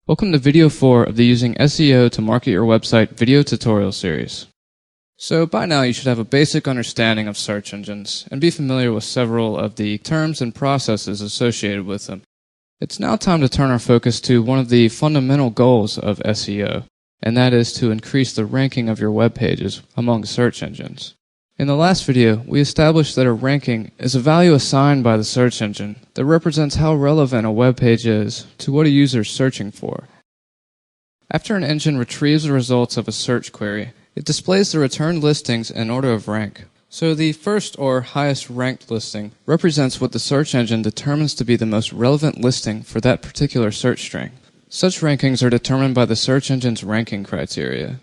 Welcome to video 4 of the Using SEO to Market Your Website video tutorial series. So by now you should have a basic understanding of search engines and be familiar with several of the terms and processes associated with them. It's now time to turn our focus to one of the fundamental goals of SEO, and that is to increase the ranking of your web pages among search engines. In the last video, we established that a ranking is a value assigned by the search engine that represents how relevant a web page is to what a user is searching for. After an engine retrieves the results of a search query, it displays the returned listings in order of rank. So the first or highest ranked listing represents what the search engine determines to be the most relevant listing for that particular search string. Such rankings are determined by the search engine's ranking criteria.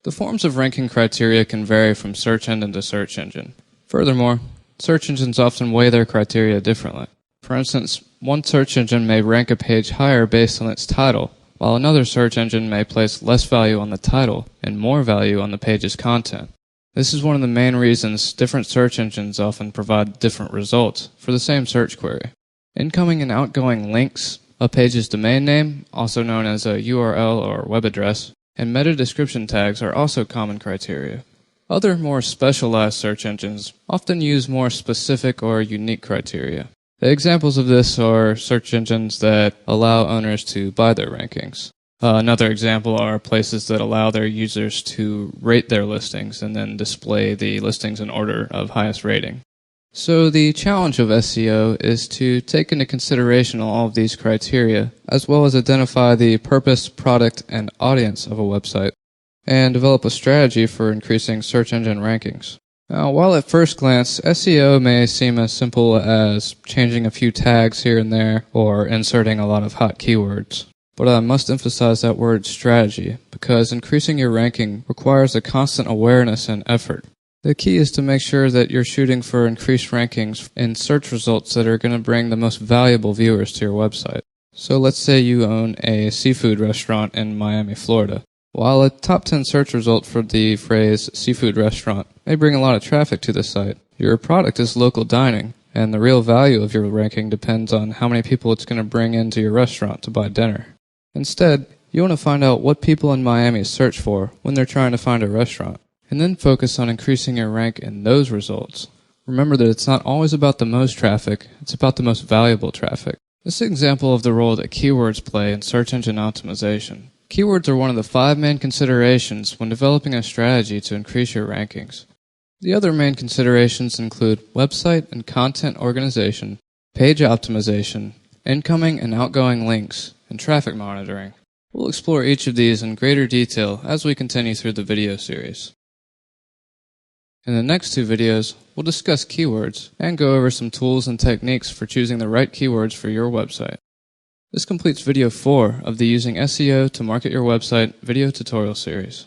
The forms of ranking criteria can vary from search engine to search engine. Furthermore, search engines often weigh their criteria differently. For instance, one search engine may rank a page higher based on its title, while another search engine may place less value on the title and more value on the page's content. This is one of the main reasons different search engines often provide different results for the same search query. Incoming and outgoing links, a page's domain name, also known as a URL or web address, and meta description tags are also common criteria. Other more specialized search engines often use more specific or unique criteria. The examples of this are search engines that allow owners to buy their rankings. Another example are places that allow their users to rate their listings and then display the listings in order of highest rating. So the challenge of SEO is to take into consideration all of these criteria, as well as identify the purpose, product, and audience of a website, and develop a strategy for increasing search engine rankings. Now, while at first glance, SEO may seem as simple as changing a few tags here and there, or inserting a lot of hot keywords, but I must emphasize that word strategy, because increasing your ranking requires a constant awareness and effort. The key is to make sure that you're shooting for increased rankings in search results that are going to bring the most valuable viewers to your website. So let's say you own a seafood restaurant in Miami, Florida. While a top 10 search result for the phrase seafood restaurant may bring a lot of traffic to the site, your product is local dining, and the real value of your ranking depends on how many people it's going to bring into your restaurant to buy dinner. Instead, you want to find out what people in Miami search for when they're trying to find a restaurant, and then focus on increasing your rank in those results. Remember that it's not always about the most traffic, it's about the most valuable traffic. This is an example of the role that keywords play in search engine optimization. Keywords are one of the 5 main considerations when developing a strategy to increase your rankings. The other main considerations include website and content organization, page optimization, incoming and outgoing links, and traffic monitoring. We'll explore each of these in greater detail as we continue through the video series. In the next 2 videos, we'll discuss keywords and go over some tools and techniques for choosing the right keywords for your website. This completes video 4 of the Using SEO to Market Your Website video tutorial series.